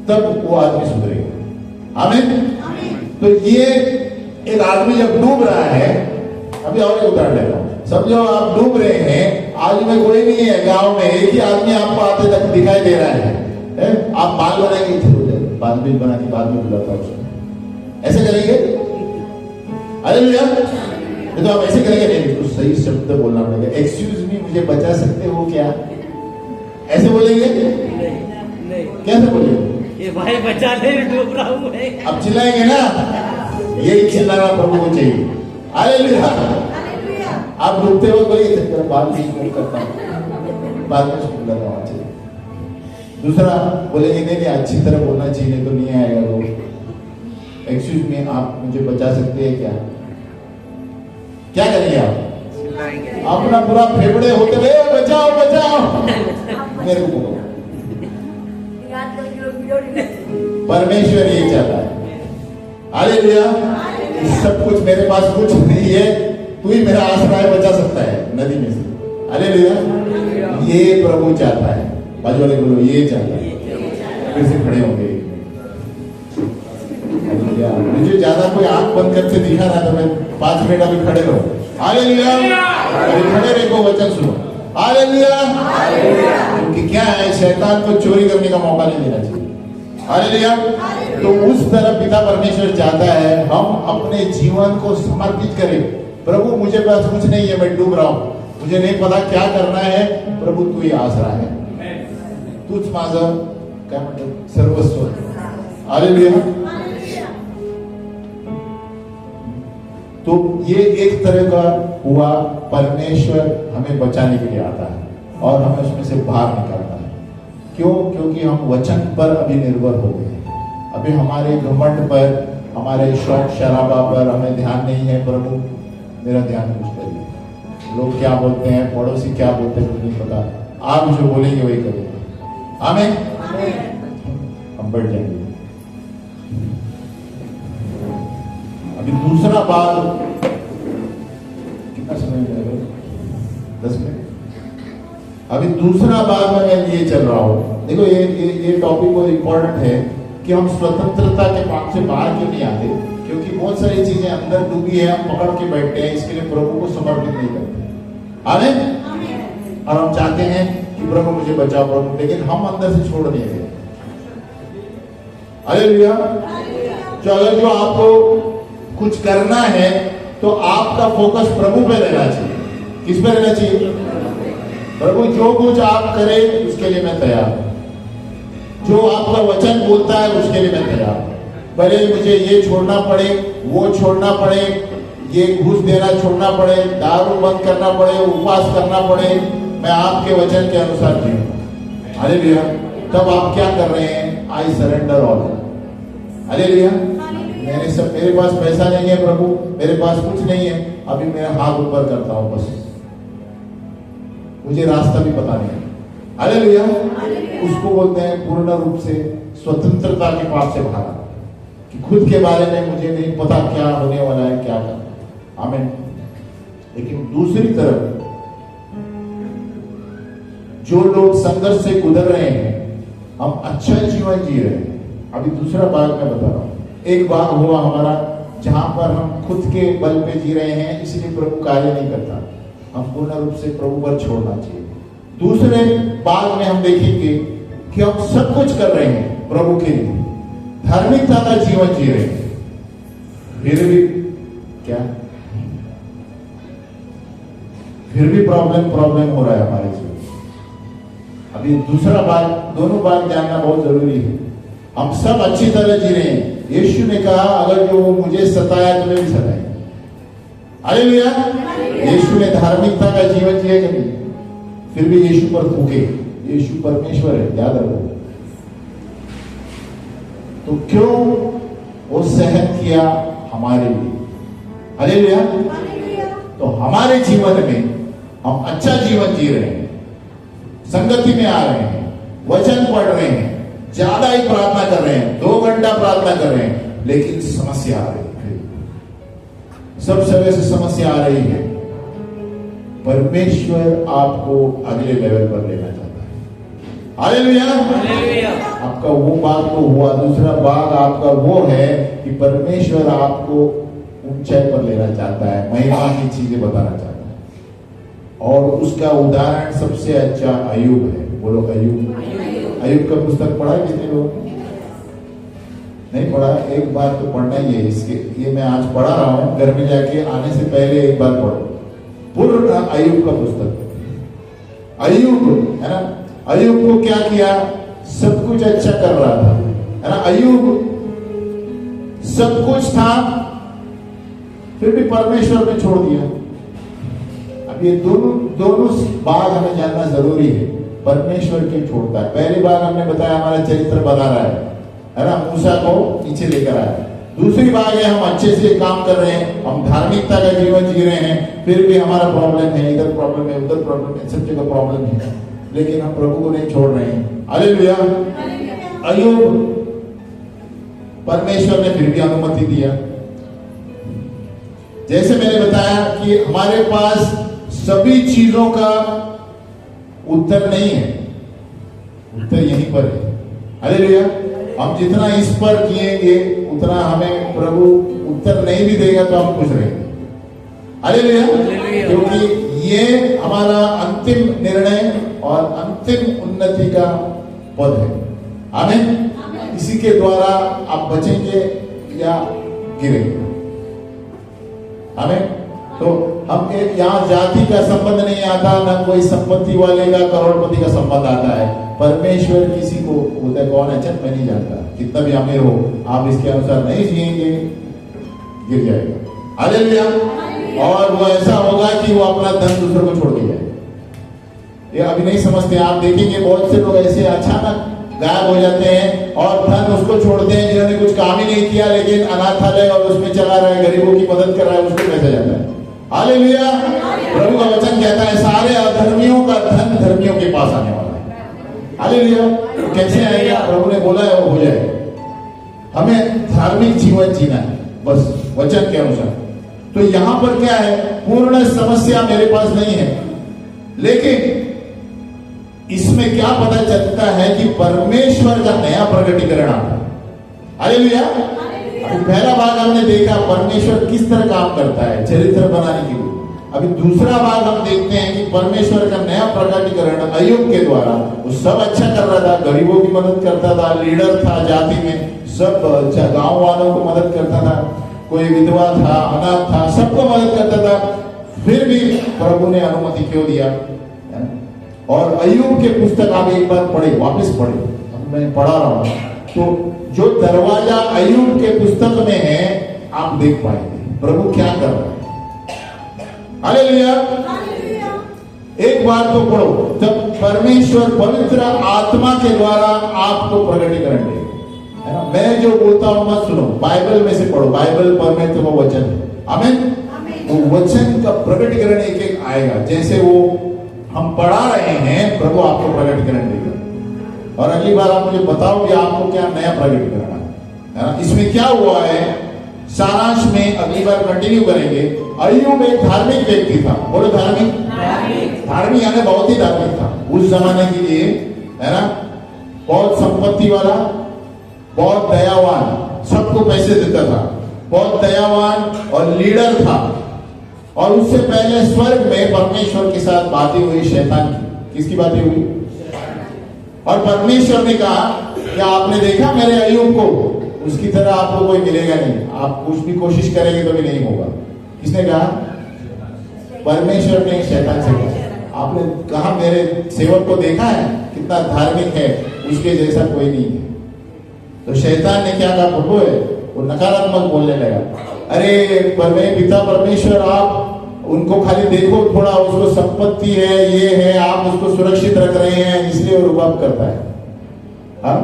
तब वो आदमी सुधरेगा। आमीन। तो ये एक आदमी जब डूब रहा है, अभी और एक उदाहरण लेता हूं। समझो आप डूब रहे हैं, आज में कोई नहीं है, गांव में एक ही आदमी आपको आते तक दिखाई दे रहा है। आप बाल बनाएंगे, बाल भी बना के बाद में बुलाता उसको, ऐसे करेंगे? हालेलुया। तो आप ऐसे करेंगे? नहीं, तो सही शब्द बोलना पड़ेगा। एक्सक्यूज मी, मुझे बचा सकते हो क्या? ऐसे बोलेंगे? नहीं। कैसे बोलेंगे? ये भाई बचा ले, डूब रहा हूं मैं। अब चिल्लाएंगे ना, यही चिल्लाना प्रभु को चाहिए। हालेलुया। आप डूबते हो कोई बात नहीं करता, बाद में सुन लगा चाहिए। दूसरा बोलेंगे नहीं, अच्छी तरह बोलना चाहिए, नहीं तो नहीं आएगा वो। एक्सक्यूज मी, आप मुझे बचा सकते हैं क्या? क्या करेंगे आप? अपना पूरा फेफड़े होते हुए बचाओ बचाओ, मेरे को बोलो। परमेश्वर ये चाहता है। हालेलुया। सब कुछ मेरे पास कुछ नहीं है, तू ही मेरा आसरा है, बचा सकता है नदी में से। हालेलुया। ये प्रभु चाहता है। बाजू वाले बोलो, ये चाहता है। फिर से खड़े होंगे। मुझे ज्यादा कोई आंख बंद करके दिखा रहा तो मैं 5 मिनट अभी खड़े रहो। हालेलुया। अभी खड़े रहो, वचन सुनो। हालेलुया। क्योंकि क्या है, शैतान को चोरी करने का मौका नहीं देना चाहिए। हालेलुया। तो उस तरह पिता परमेश्वर चाहता है हम अपने जीवन को समर्पित करें। प्रभु मुझे पास कुछ नहीं है, मैं डूब रहा हूं, मुझे नहीं पता क्या करना है, प्रभु तू ही आसरा है, तूच माझं काय म्हणतात सर्वस्व। हालेलुया। तो ये एक तरह का हुआ, परमेश्वर हमें बचाने के लिए आता है और हमें उसमें से बाहर निकालता है। क्यों? क्योंकि हम वचन पर अभी निर्भर हो गए। अभी हमारे घमंड पर, हमारे शौक शराबा पर हमें ध्यान नहीं है। प्रभु मेरा ध्यान कुछ करिए। लोग क्या बोलते हैं, पड़ोसी क्या बोलते हैं, मुझे नहीं पता, आप जो बोलेंगे वही करेंगे। आमीन। हम बढ़ जाएंगे। अभी दूसरा बात, कितना समय लगेगा? 10 मिनट। अभी दूसरा बात में मैं ये चल रहा हूँ। देखो ये टॉपिक बहुत इंपॉर्टेंट है कि हम स्वतंत्रता के पाप से बाहर क्यों नहीं आते, क्योंकि बहुत सारी चीजें अंदर डूबी है, हम पकड़ के बैठते हैं, इसके लिए प्रभु को समर्पित नहीं करते। आमीन। और हम चाहते हैं कि प्रभु मुझे बचाओ प्रभु, लेकिन हम अंदर से छोड़ दिए गए। हालेलुया। तो अगर जो आपको कुछ करना है तो आपका फोकस प्रभु पे रहना चाहिए। किस पे रहना चाहिए? प्रभु जो कुछ आप करें उसके लिए मैं तैयार हूं, जो आपका वचन बोलता है उसके लिए मैं तैयार हूं। भले मुझे ये छोड़ना पड़े, वो छोड़ना पड़े, ये घूस देना छोड़ना पड़े, दारू बंद करना पड़े, उपवास करना पड़े, मैं आपके वचन के अनुसार जीऊंगा। हालेलुया। तब आप क्या कर रहे हैं? I surrender all. हालेलुया। मेरे पास पैसा नहीं है प्रभु, मेरे पास कुछ नहीं है, अभी मैं हाथ ऊपर करता हूं, बस मुझे रास्ता भी पता नहीं। हालेलुया। उसको बोलते हैं पूर्ण रूप से स्वतंत्रता के पाप से बाहर, कि खुद के बारे में मुझे नहीं पता क्या होने वाला है, क्या करना है। आमीन। लेकिन दूसरी तरफ जो लोग संघर्ष से गुजर रहे हैं, हम अच्छा जीवन जी रहे हैं। अभी दूसरा भाग मैं बता रहा हूं। एक भाग हुआ हमारा जहां पर हम खुद के बल पे जी रहे हैं, इसलिए प्रभु कार्य नहीं करता, हम पूर्ण रूप से प्रभु पर छोड़ना चाहिए। दूसरे भाग में हम देखेंगे कि हम सब कुछ कर रहे हैं प्रभु के लिए, धार्मिकता का जीवन जी रहे हैं, फिर भी प्रॉब्लम हो रहा है हमारे जीवन। अभी दूसरा भाग, दोनों भाग जानना बहुत जरूरी है। हम सब अच्छी तरह जी रहे हैं। यीशु ने कहा अगर जो मुझे सताया तुम्हें भी सताए। हालेलुया। यीशु ने धार्मिकता का जीवन जिया कभी, फिर भी यीशु पर थूके। यीशु परमेश्वर है, याद रखो। तो क्यों वो सहन किया हमारे लिए? हालेलुया। तो हमारे जीवन में हम अच्छा जीवन जी रहे हैं, संगति में आ रहे हैं, वचन पढ़ रहे हैं, ज्यादा ही प्रार्थना कर रहे हैं, 2 घंटा प्रार्थना कर रहे हैं, लेकिन समस्या आ रही है, सब समय से समस्या आ रही है। परमेश्वर आपको अगले लेवल पर लेना चाहता है। हालेलुया। आपका वो भाग तो हुआ, दूसरा भाग आपका वो है कि परमेश्वर आपको ऊंचाई पर लेना चाहता है, महिमा की चीजें बताना चाहता है। और उसका उदाहरण सबसे अच्छा अय्यूब है। बोलो अय्यूब का पुस्तक पढ़ा है कितने लोग? नहीं पढ़ा? एक बार तो पढ़ना ही है। इसके ये मैं आज पढ़ा रहा हूं, घर में जाके आने से पहले एक बार पढ़ो पूर्ण अय्यूब का पुस्तक। अय्यूब है ना, अय्यूब को क्या किया? सब कुछ अच्छा कर रहा था, है ना। अय्यूब सब कुछ था, फिर भी परमेश्वर ने छोड़ दिया। अब ये दोनों बात हमें जानना जरूरी है। परमेश्वर क्यों छोड़ता है? पहली बार हमने बताया हमारा चरित्र बना रहा है ना, मूसा को नीचे लेकर आया। दूसरी बात है हम अच्छे से काम कर रहे हैं, हम धार्मिकता का जीवन जी रहे हैं, फिर भी हमारा प्रॉब्लम है, इधर प्रॉब्लम है, उधर प्रॉब्लम है, सब जगह प्रॉब्लम है, लेकिन हम प्रभु को नहीं छोड़ रहे हैं। हालेलुया। अय्यूब परमेश्वर ने फिर भी अनुमति दिया। जैसे मैंने बताया कि हमारे पास सभी चीजों का उत्तर नहीं है, उत्तर यहीं पर है। हालेलुया। हम जितना इस पर किएंगे उतना हमें प्रभु उत्तर नहीं भी देगा तो हम खुश रहेंगे। हालेलुया। क्योंकि ये हमारा अंतिम निर्णय और अंतिम उन्नति का पद है। आमीन। इसी के द्वारा आप बचेंगे या गिरेंगे। आमीन। तो हम एक यहाँ जाति का संबंध नहीं आता, ना कोई संपत्ति वाले का, करोड़पति का संबंध आता है। परमेश्वर किसी को बोलता है कौन है, चल मैं नहीं जानता, कितना भी अमीर हो, आप इसके अनुसार नहीं जिएंगे, गिर जाएगा। हालेलुया। और वो ऐसा होगा कि वो अपना धन दूसरों को छोड़ के जाएगा। ये अभी नहीं समझते, आप देखेंगे बहुत से लोग ऐसे अचानक गायब हो जाते हैं और धन उसको छोड़ते हैं जिन्होंने कुछ काम ही नहीं किया, लेकिन अनाथालय और उसमें चला रहा है, गरीबों की मदद कर रहा है, उसको पैसा जाता है। हालेलुया। प्रभु का वचन कहता है सारे अधर्मियों का धन धर्मियों के पास आने वाला है। हालेलुया। तो कैसे आएगा? प्रभु ने बोला है वो हो जाएगा। हमें धार्मिक जीवन जीना है बस वचन के अनुसार। तो यहां पर क्या है? पूर्ण समस्या मेरे पास नहीं है, लेकिन इसमें क्या पता चलता है कि परमेश्वर का नया प्रकटीकरण आता है। हालेलुया। अभी पहला भाग हमने देखा परमेश्वर किस तरह काम करता है चरित्र बनाने के लिए। अभी दूसरा भाग हम देखते हैं कि परमेश्वर का नया प्रकटीकरण अय्यूब के द्वारा। वो सब अच्छा कर रहा था, गरीबों की मदद करता था, लीडर था जाति में, सब गांव वालों को मदद करता था, कोई विधवा था, अनाथ था, सबको मदद करता था। फिर भी प्रभु ने अनुमति क्यों दिया? और अय्यूब के पुस्तक आप एक बार पढ़े, वापस पढ़े, अब मैं पढ़ा रहा हूं तो जो दरवाजा अय्यूब के पुस्तक में है आप देख पाएंगे प्रभु क्या कर रहा है। हालेलुया। एक बार तो पढ़ो, जब परमेश्वर पवित्र आत्मा के द्वारा आपको प्रकटीकरण दे, है ना। मैं जो बोलता हूं मत सुनो, बाइबल में से पढ़ो, बाइबल परमेश्वर का वचन है। आमीन। वो वचन का प्रकटीकरण एक एक आएगा, जैसे वो हम पढ़ा रहे हैं प्रभु आपको प्रकटीकरण देगा। और अगली बार आप मुझे बताओ कि आपको क्या नया प्रकटीकरण है ना। इसमें क्या हुआ है सारांश में अगली बार कंटिन्यू करेंगे। अय्यूब एक धार्मिक व्यक्ति था। बोलो धार्मिक। धार्मिक यानी बहुत ही धार्मिक था उस जमाने के लिए, है ना। बहुत संपत्ति वाला, बहुत दयावान, सबको पैसे देता था, बहुत दयावान और लीडर था। और उससे पहले स्वर्ग में परमेश्वर के साथ बातें हुई शैतान की। किसकी बातें हुई? और परमेश्वर ने कहा कि आपने देखा मेरे अय्यूब को, उसकी तरह आपको कोई मिलेगा नहीं, आप कुछ भी कोशिश करेंगे तो भी नहीं होगा। किसने कहा? परमेश्वर ने शैतान से कहा। आपने कहा मेरे सेवक को देखा है कितना धार्मिक है, उसके जैसा कोई नहीं है। तो शैतान ने क्या कहा? प्रभु है वो नकारात्मक बोलने लगा, अरे पिता परमेश्वर आप उनको खाली देखो, थोड़ा उसको संपत्ति है, ये है, आप उसको सुरक्षित रख रहे हैं इसलिए वो रुबाब करता है। हाँ,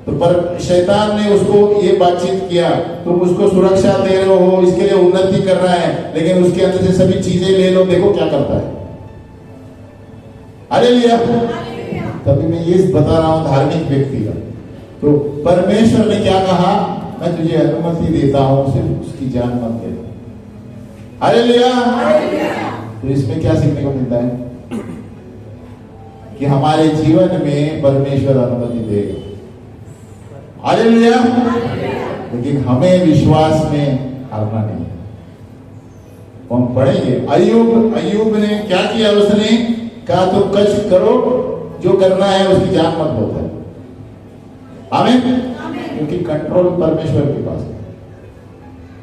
तो पर शैतान ने उसको ये बातचीत किया, तुम उसको सुरक्षा दे रहे हो, इसके लिए उन्नति कर रहा है, लेकिन उसके अंदर से सभी चीजें ले लो, देखो क्या करता है। हालेलुया। तभी मैं ये बता रहा हूं धार्मिक व्यक्ति का। तो परमेश्वर ने क्या कहा? मैं तुझे अनुमति देता हूं, सिर्फ उसकी जान मत दे। हालेलुया। तो इसमें क्या सीखने को मिलता है कि हमारे जीवन में परमेश्वर अनुमति देगा। हालेलुया। लेकिन हमें विश्वास में हारना नहीं है। हम पढ़ेंगे अय्यूब ने क्या किया? उसने कहा तुम कष्ट करो, जो करना है उसकी जान मत होता है। आमीन। क्योंकि कंट्रोल परमेश्वर के पास है,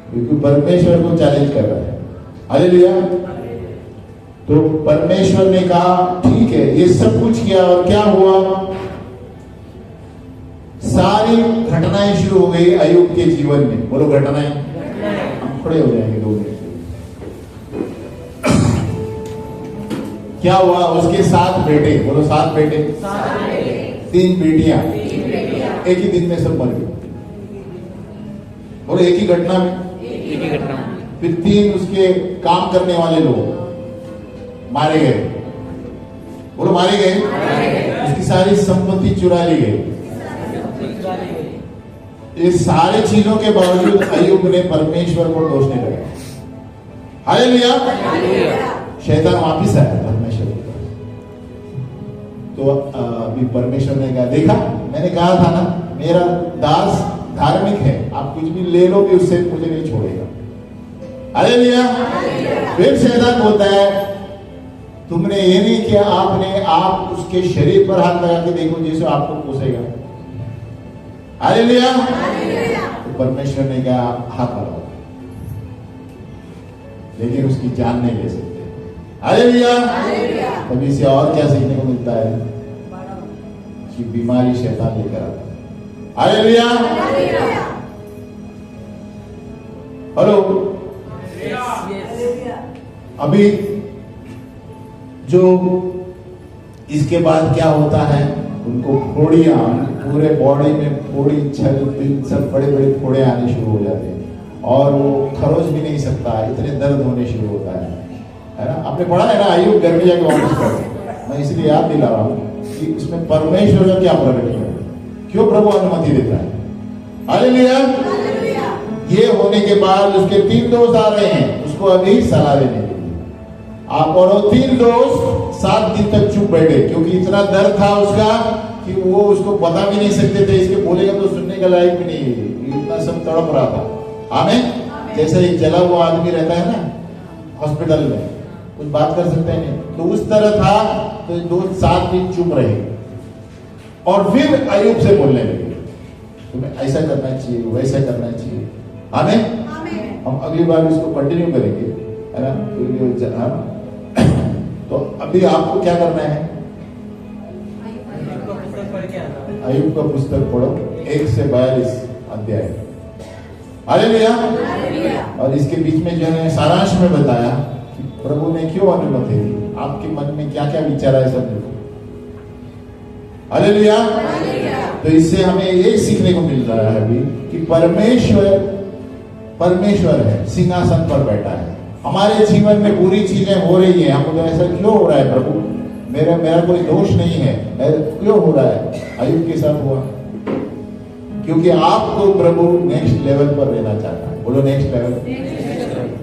क्योंकि परमेश्वर को चैलेंज कर रहा है। हालेलुया। तो परमेश्वर ने कहा ठीक है, ये सब कुछ किया और क्या हुआ? सारी घटनाएं शुरू हो गई अय्यूब के जीवन में। बोलो घटनाएं। हम खड़े हो जाएंगे 2 मिनट। क्या हुआ? उसके 7 बेटे, बोलो 7 बेटे, 3 बेटियां, एक ही दिन में सब मर गए। बोलो एक ही घटना में। फिर 3 उसके काम करने वाले लोग मारे गए। बोलो मारे गए। उसकी सारी संपत्ति चुरा ली गई। ये सारे चीजों के बावजूद अय्यूब ने परमेश्वर को दोषने लगा। हालेलुया। शैतान वापिस आया परमेश्वर के पास। तो अभी परमेश्वर ने कहा देखा, मैंने कहा था ना मेरा दास धार्मिक है, आप कुछ भी ले लो भी उससे मुझे नहीं छोड़ेगा। हालेलुया। फिर शैतान बोलता है तुमने ये नहीं किया, आप उसके शरीर पर हाथ लगा के देखो जैसे आपको पोसेगा। हालेलुया। तो परमेश्वर ने कहा हाथ लगाओ, लेकिन उसकी जान नहीं ले सकते। हालेलुया। तभी से और क्या सीखने को मिलता है कि बीमारी शैतान लेकर आता है। हालेलुया। हेलो। अभी जो इसके बाद क्या होता है, उनको फोड़ियां, पूरे बॉडी में फोड़ी, छल, सब बड़े बड़े फोड़े आने शुरू हो जाते हैं और वो खरोच भी नहीं सकता, इतने दर्द होने शुरू होता है ना। आपने पढ़ा है ना अय्यूब घर में जाके वापस पढ़ो। मैं इसलिए याद दिला रहा हूं कि इसमें परमेश्वर का क्या प्रकट है, क्यों प्रभु अनुमति देता है। हालेलुया। ये होने के बाद उसके 3 दोस्त आ रहे हैं उसको अभी सलाह देने के लिए। आप और वो 3 दोस्त 7 दिन तक चुप बैठे, क्योंकि इतना डर था उसका कि वो उसको बता भी नहीं सकते थे, इसके बोलेगा तो सुनने का लायक भी नहीं है, इतना सब तड़प रहा था। आमीन। जैसे एक जला हुआ आदमी रहता है ना हॉस्पिटल में, कुछ बात कर सकते हैं नहीं, तो उस तरह था। तो दोस्त 7 दिन चुप रहे और फिर अय्यूब से बोलने लगे, तुम्हें ऐसा करना चाहिए, वैसा करना चाहिए। आमीन। हम अगली बार इसको कंटिन्यू करेंगे, है ना। तो अभी आपको क्या करना है, अय्यूब का पुस्तक पढ़ो 1 से 42 अध्याय। हालेलुया। और इसके बीच में जो है सारांश में बताया कि प्रभु ने क्यों अनुमति दी, आपके मन में क्या क्या विचार है सब देखो। हालेलुया। तो इससे हमें ये सीखने को मिल रहा है अभी कि परमेश्वर है, सिंहासन पर बैठा है। हमारे जीवन में बुरी चीजें हो रही है, हमको तो ऐसा क्यों हो रहा है प्रभु, मेरा कोई दोष नहीं है, क्यों हो रहा है। अय्यूब के साथ हुआ क्योंकि आपको प्रभु नेक्स्ट लेवल पर लेना चाहता है। बोलो नेक्स्ट लेवल।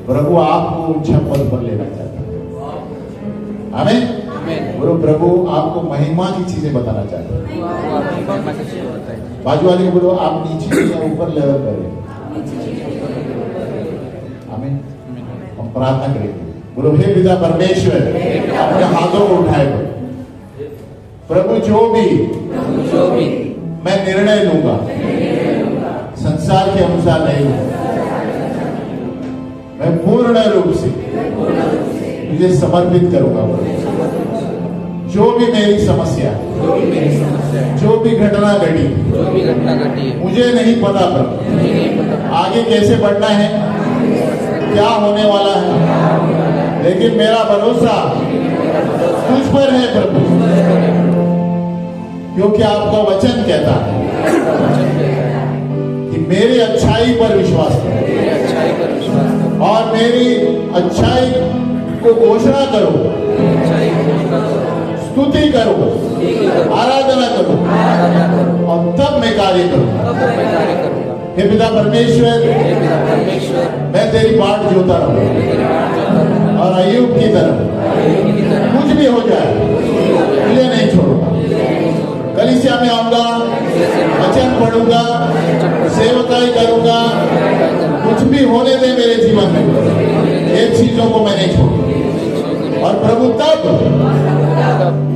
प्रभु आपको ऊंचा पद पर लेना चाहता है। आमीन। बोलो प्रभु आपको महिमा की चीजें बताना चाहता है। बाजू वाले को बोलो आप नीचे या ऊपर लेवल पर ले। आमीन। हम प्रार्थना करेंगे। बोलो हे पिता परमेश्वर, अपने हाथों को उठाए प्रभु, जो भी मैं निर्णय लूंगा संसार के अनुसार नहीं लूंगा, मैं पूर्ण रूप से मुझे समर्पित करूंगा। जो भी मेरी समस्या, जो भी घटना घटी, मुझे नहीं पता प्रभु आगे कैसे बढ़ना है, क्या होने वाला है, लेकिन मेरा भरोसा तुझ पर है प्रभु, क्योंकि आपका वचन कहता है कि मेरी अच्छाई पर विश्वास करो और मेरी अच्छाई को घोषणा करो, स्तुति करो, आराधना करो और तब मैं कार्य करूं। हे पिता परमेश्वर, मैं तेरी बाट जोता रहूं और अय्यूब की तरह कुछ भी हो जाए मुझे नहीं छोड़ूंगा। कलीसिया में आऊंगा, वचन पढ़ूंगा, सेवकाई करूंगा, कुछ भी होने दे मेरे जीवन में, एक चीजों को मैं नहीं छोड़ूंगा। और प्रभु तब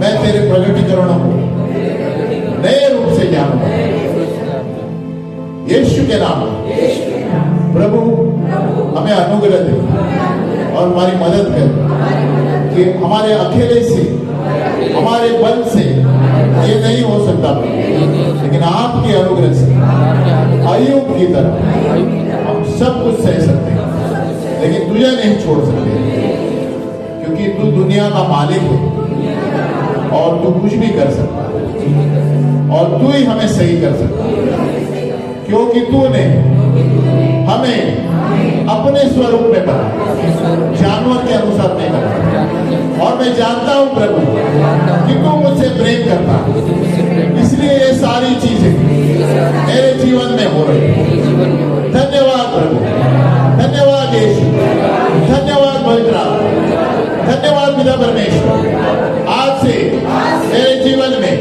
मैं तेरे प्रगटीकरणों को नए रूप से जानूंगा। यीशु के नाम में प्रभु हमें अनुग्रह दे और हमारी मदद कर कि हमारे अकेले से, हमारे बल से ये नहीं हो सकता, लेकिन आपके अनुग्रह से अय्यूब की तरह हम सब कुछ सह सकते हैं, लेकिन तुझे नहीं छोड़ सकते, क्योंकि तू दुनिया का मालिक है और तू कुछ भी कर सकता है और तू ही हमें सही कर सकता है, क्योंकि तूने हमें अपने स्वरूप में बनाया, जानवर के अनुसार नहीं बनाया। और मैं जानता हूं प्रभु कि तू मुझसे प्रेम करता है, इसलिए ये सारी चीजें मेरे जीवन में हो रही है। धन्यवाद प्रभु, धन्यवाद यीशु, धन्यवाद पवित्र आत्मा, धन्यवाद पिता परमेश्वर। आज से मेरे जीवन में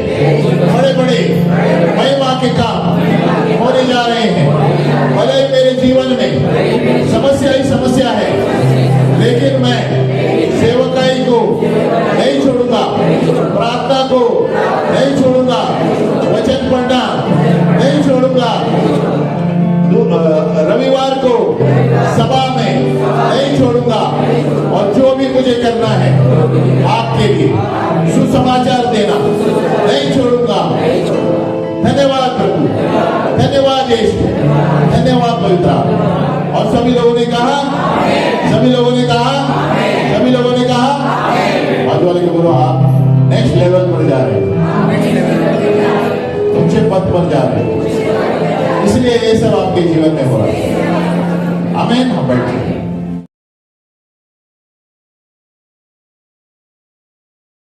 बड़े बड़े महिमा के काम होने जा रहे हैं। भले ही मेरे जीवन में समस्या ही समस्या है, लेकिन मैं सेवकाई को नहीं छोड़ूंगा, प्रार्थना को नहीं छोड़ूंगा, वचन पढ़ना नहीं छोड़ूंगा, रविवार को सभा में नहीं छोड़ूंगा, और जो भी मुझे करना है आपके लिए सुसमाचार देना नहीं छोड़ूंगा। धन्यवाद प्रभु, धन्यवाद यीशु, धन्यवाद पवित्र। और सभी लोगों ने कहा, सभी लोगों ने कहा, सभी लोगों ने कहा, बाजू वाले को बोलो आप नेक्स्ट लेवल पर जा रहे हो, ऊंचे पद पर जा रहे हो, इसलिए ये सब आपके जीवन में हो रहा है। आमीन। हम बैठे।